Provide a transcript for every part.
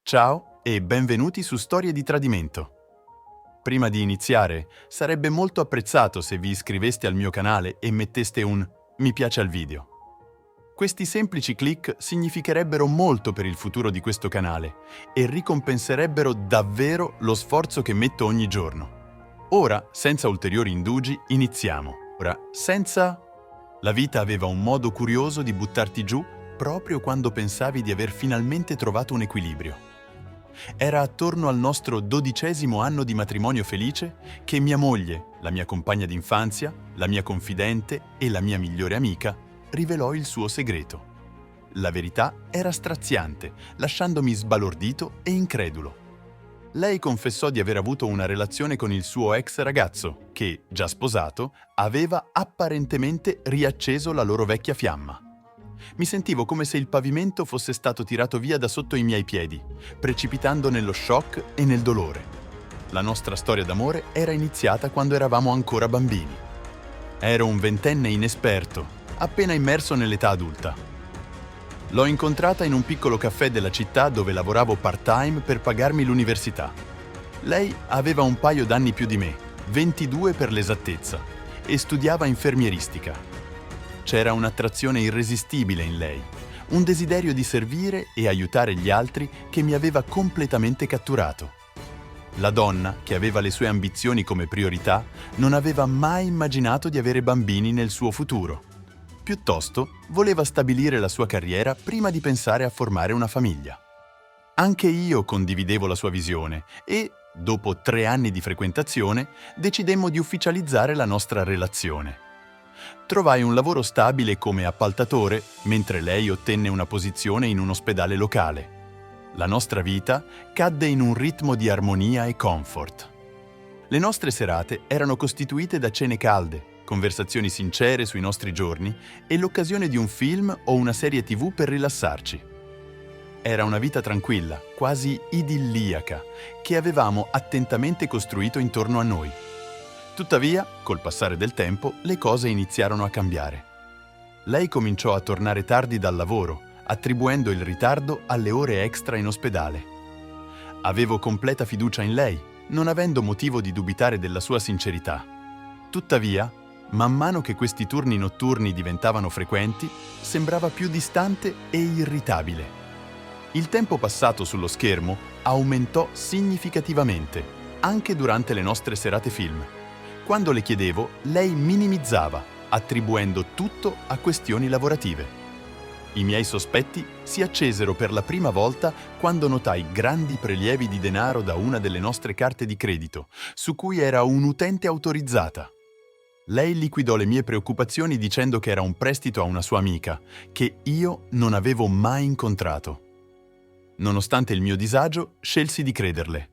Ciao e benvenuti su Storie di Tradimento. Prima di iniziare, sarebbe molto apprezzato se vi iscriveste al mio canale e metteste un mi piace al video. Questi semplici click significherebbero molto per il futuro di questo canale e ricompenserebbero davvero lo sforzo che metto ogni giorno. Ora, senza ulteriori indugi, iniziamo. La vita aveva un modo curioso di buttarti giù proprio quando pensavi di aver finalmente trovato un equilibrio. Era attorno al nostro 12° anno di matrimonio felice che mia moglie, la mia compagna d'infanzia, la mia confidente e la mia migliore amica, rivelò il suo segreto. La verità era straziante, lasciandomi sbalordito e incredulo. Lei confessò di aver avuto una relazione con il suo ex ragazzo, che, già sposato, aveva apparentemente riacceso la loro vecchia fiamma. Mi sentivo come se il pavimento fosse stato tirato via da sotto i miei piedi, precipitando nello shock e nel dolore. La nostra storia d'amore era iniziata quando eravamo ancora bambini. Ero un ventenne inesperto, appena immerso nell'età adulta. L'ho incontrata in un piccolo caffè della città dove lavoravo part-time per pagarmi l'università. Lei aveva un paio d'anni più di me, 22 per l'esattezza, e studiava infermieristica. C'era un'attrazione irresistibile in lei, un desiderio di servire e aiutare gli altri che mi aveva completamente catturato. La donna, che aveva le sue ambizioni come priorità, non aveva mai immaginato di avere bambini nel suo futuro. Piuttosto, voleva stabilire la sua carriera prima di pensare a formare una famiglia. Anche io condividevo la sua visione e, dopo 3 anni di frequentazione, decidemmo di ufficializzare la nostra relazione. Trovai un lavoro stabile come appaltatore, mentre lei ottenne una posizione in un ospedale locale. La nostra vita cadde in un ritmo di armonia e comfort. Le nostre serate erano costituite da cene calde, conversazioni sincere sui nostri giorni e l'occasione di un film o una serie TV per rilassarci. Era una vita tranquilla, quasi idilliaca, che avevamo attentamente costruito intorno a noi. Tuttavia, col passare del tempo, le cose iniziarono a cambiare. Lei cominciò a tornare tardi dal lavoro, attribuendo il ritardo alle ore extra in ospedale. Avevo completa fiducia in lei, non avendo motivo di dubitare della sua sincerità. Tuttavia, man mano che questi turni notturni diventavano frequenti, sembrava più distante e irritabile. Il tempo passato sullo schermo aumentò significativamente, anche durante le nostre serate film. Quando le chiedevo, lei minimizzava, attribuendo tutto a questioni lavorative. I miei sospetti si accesero per la prima volta quando notai grandi prelievi di denaro da una delle nostre carte di credito, su cui era un'utente autorizzata. Lei liquidò le mie preoccupazioni dicendo che era un prestito a una sua amica, che io non avevo mai incontrato. Nonostante il mio disagio, scelsi di crederle.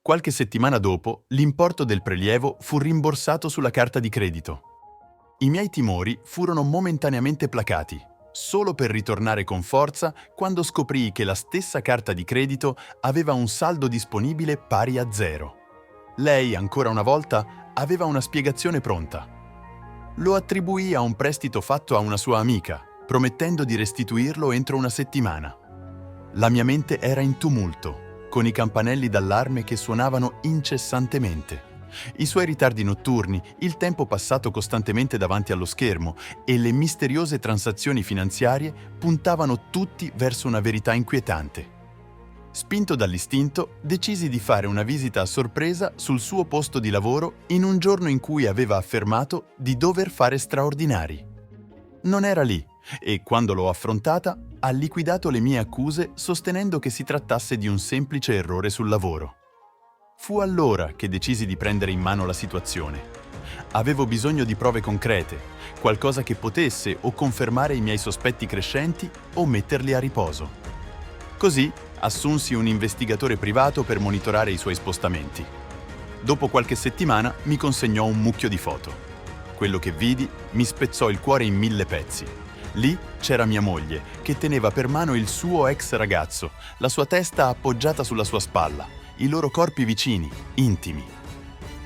Qualche settimana dopo, l'importo del prelievo fu rimborsato sulla carta di credito. I miei timori furono momentaneamente placati, solo per ritornare con forza quando scoprii che la stessa carta di credito aveva un saldo disponibile pari a 0. Lei, ancora una volta, aveva una spiegazione pronta. Lo attribuì a un prestito fatto a una sua amica, promettendo di restituirlo entro una settimana. La mia mente era in tumulto, con i campanelli d'allarme che suonavano incessantemente. I suoi ritardi notturni, il tempo passato costantemente davanti allo schermo e le misteriose transazioni finanziarie puntavano tutti verso una verità inquietante. Spinto dall'istinto, decisi di fare una visita a sorpresa sul suo posto di lavoro in un giorno in cui aveva affermato di dover fare straordinari. Non era lì e, quando l'ho affrontata, ha liquidato le mie accuse sostenendo che si trattasse di un semplice errore sul lavoro. Fu allora che decisi di prendere in mano la situazione. Avevo bisogno di prove concrete, qualcosa che potesse o confermare i miei sospetti crescenti o metterli a riposo. Così assunsi un investigatore privato per monitorare i suoi spostamenti. Dopo qualche settimana mi consegnò un mucchio di foto. Quello che vidi mi spezzò il cuore in 1000 pezzi. Lì c'era mia moglie, che teneva per mano il suo ex ragazzo, la sua testa appoggiata sulla sua spalla, i loro corpi vicini, intimi.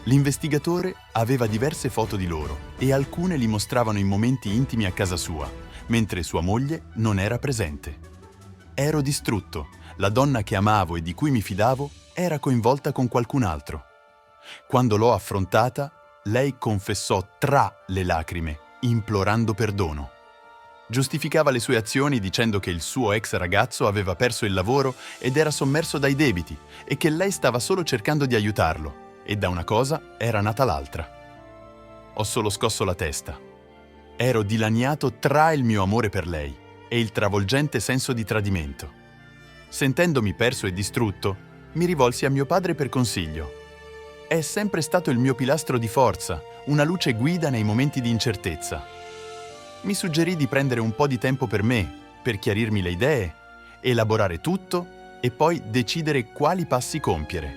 L'investigatore aveva diverse foto di loro e alcune li mostravano in momenti intimi a casa sua, mentre sua moglie non era presente. Ero distrutto, la donna che amavo e di cui mi fidavo, era coinvolta con qualcun altro. Quando l'ho affrontata, lei confessò tra le lacrime, implorando perdono. Giustificava le sue azioni dicendo che il suo ex ragazzo aveva perso il lavoro ed era sommerso dai debiti e che lei stava solo cercando di aiutarlo, e da una cosa era nata l'altra. Ho solo scosso la testa. Ero dilaniato tra il mio amore per lei e il travolgente senso di tradimento. Sentendomi perso e distrutto, mi rivolsi a mio padre per consiglio. È sempre stato il mio pilastro di forza, una luce guida nei momenti di incertezza. Mi suggerì di prendere un po' di tempo per me, per chiarirmi le idee, elaborare tutto e poi decidere quali passi compiere.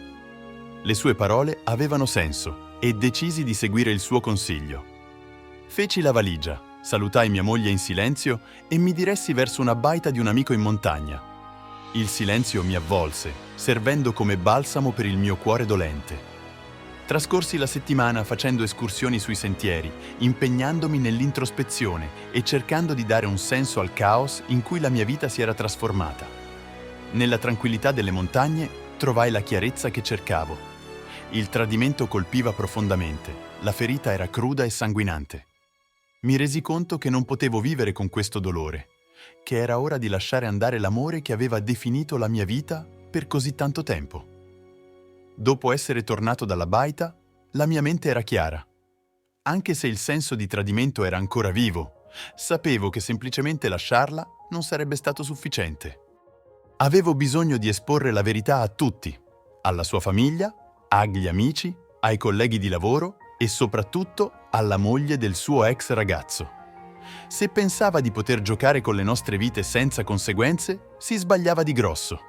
Le sue parole avevano senso e decisi di seguire il suo consiglio. Feci la valigia, salutai mia moglie in silenzio e mi diressi verso una baita di un amico in montagna. Il silenzio mi avvolse, servendo come balsamo per il mio cuore dolente. Trascorsi la settimana facendo escursioni sui sentieri, impegnandomi nell'introspezione e cercando di dare un senso al caos in cui la mia vita si era trasformata. Nella tranquillità delle montagne trovai la chiarezza che cercavo. Il tradimento colpiva profondamente, la ferita era cruda e sanguinante. Mi resi conto che non potevo vivere con questo dolore, che era ora di lasciare andare l'amore che aveva definito la mia vita per così tanto tempo. Dopo essere tornato dalla baita, la mia mente era chiara. Anche se il senso di tradimento era ancora vivo, sapevo che semplicemente lasciarla non sarebbe stato sufficiente. Avevo bisogno di esporre la verità a tutti, alla sua famiglia, agli amici, ai colleghi di lavoro e soprattutto alla moglie del suo ex ragazzo. Se pensava di poter giocare con le nostre vite senza conseguenze, si sbagliava di grosso.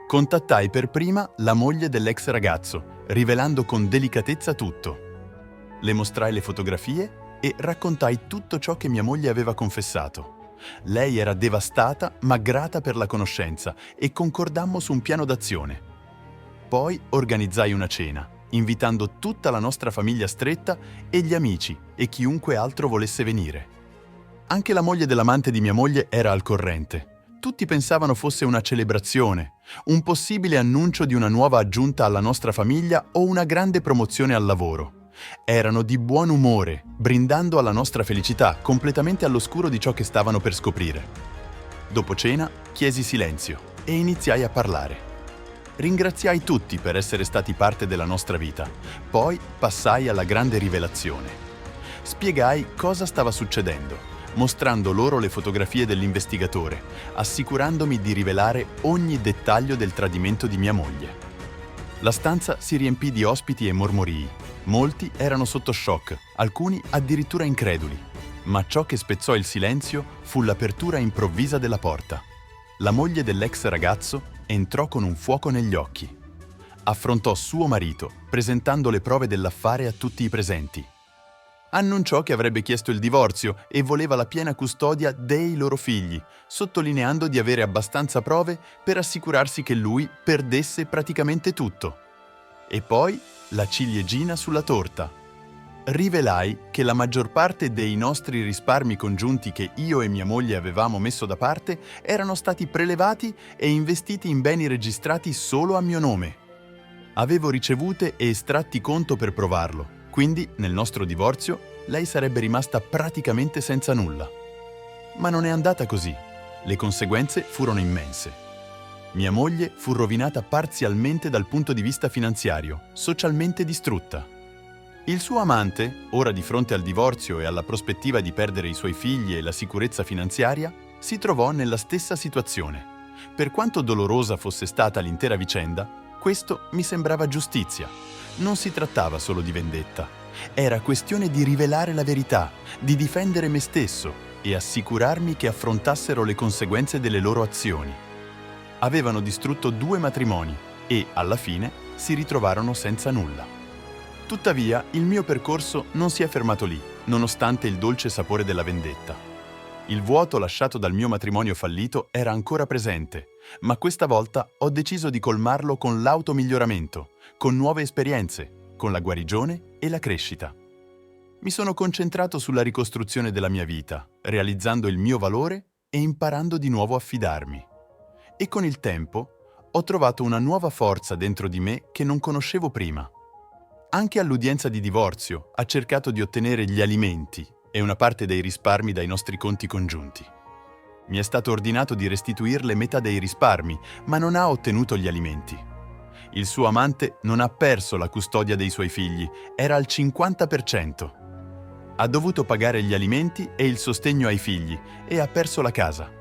Contattai per prima la moglie dell'ex ragazzo, rivelando con delicatezza tutto. Le mostrai le fotografie e raccontai tutto ciò che mia moglie aveva confessato. Lei era devastata ma grata per la conoscenza e concordammo su un piano d'azione. Poi organizzai una cena, invitando tutta la nostra famiglia stretta e gli amici e chiunque altro volesse venire. Anche la moglie dell'amante di mia moglie era al corrente. Tutti pensavano fosse una celebrazione, un possibile annuncio di una nuova aggiunta alla nostra famiglia o una grande promozione al lavoro. Erano di buon umore, brindando alla nostra felicità, completamente all'oscuro di ciò che stavano per scoprire. Dopo cena, chiesi silenzio e iniziai a parlare. Ringraziai tutti per essere stati parte della nostra vita. Poi passai alla grande rivelazione. Spiegai cosa stava succedendo, mostrando loro le fotografie dell'investigatore, assicurandomi di rivelare ogni dettaglio del tradimento di mia moglie. La stanza si riempì di ospiti e mormorii. Molti erano sotto shock, alcuni addirittura increduli. Ma ciò che spezzò il silenzio fu l'apertura improvvisa della porta. La moglie dell'ex ragazzo entrò con un fuoco negli occhi. Affrontò suo marito, presentando le prove dell'affare a tutti i presenti. Annunciò che avrebbe chiesto il divorzio e voleva la piena custodia dei loro figli, sottolineando di avere abbastanza prove per assicurarsi che lui perdesse praticamente tutto. E poi la ciliegina sulla torta. Rivelai che la maggior parte dei nostri risparmi congiunti che io e mia moglie avevamo messo da parte erano stati prelevati e investiti in beni registrati solo a mio nome. Avevo ricevute e estratti conto per provarlo. Quindi, nel nostro divorzio, lei sarebbe rimasta praticamente senza nulla. Ma non è andata così. Le conseguenze furono immense. Mia moglie fu rovinata parzialmente dal punto di vista finanziario, socialmente distrutta. Il suo amante, ora di fronte al divorzio e alla prospettiva di perdere i suoi figli e la sicurezza finanziaria, si trovò nella stessa situazione. Per quanto dolorosa fosse stata l'intera vicenda, questo mi sembrava giustizia. Non si trattava solo di vendetta. Era questione di rivelare la verità, di difendere me stesso e assicurarmi che affrontassero le conseguenze delle loro azioni. Avevano distrutto 2 matrimoni e, alla fine, si ritrovarono senza nulla. Tuttavia, il mio percorso non si è fermato lì, nonostante il dolce sapore della vendetta. Il vuoto lasciato dal mio matrimonio fallito era ancora presente, ma questa volta ho deciso di colmarlo con l'automiglioramento, con nuove esperienze, con la guarigione e la crescita. Mi sono concentrato sulla ricostruzione della mia vita, realizzando il mio valore e imparando di nuovo a fidarmi. E con il tempo ho trovato una nuova forza dentro di me che non conoscevo prima. Anche all'udienza di divorzio ha cercato di ottenere gli alimenti e una parte dei risparmi dai nostri conti congiunti. Mi è stato ordinato di restituirle metà dei risparmi, ma non ha ottenuto gli alimenti. Il suo amante non ha perso la custodia dei suoi figli, era al 50%. Ha dovuto pagare gli alimenti e il sostegno ai figli e ha perso la casa.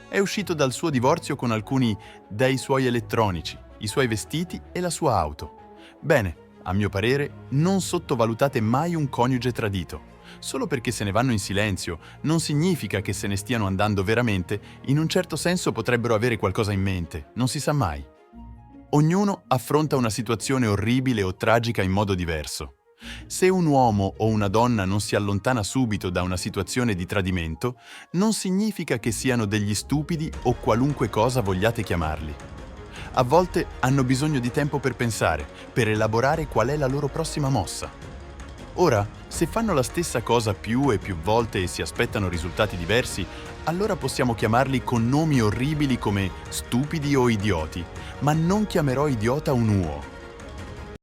È uscito dal suo divorzio con alcuni dei suoi elettronici, i suoi vestiti e la sua auto. Bene, a mio parere, non sottovalutate mai un coniuge tradito. Solo perché se ne vanno in silenzio non significa che se ne stiano andando veramente, in un certo senso potrebbero avere qualcosa in mente, non si sa mai. Ognuno affronta una situazione orribile o tragica in modo diverso. Se un uomo o una donna non si allontana subito da una situazione di tradimento, non significa che siano degli stupidi o qualunque cosa vogliate chiamarli. A volte hanno bisogno di tempo per pensare, per elaborare qual è la loro prossima mossa. Ora, se fanno la stessa cosa più e più volte e si aspettano risultati diversi, allora possiamo chiamarli con nomi orribili come stupidi o idioti, ma non chiamerò idiota un uo.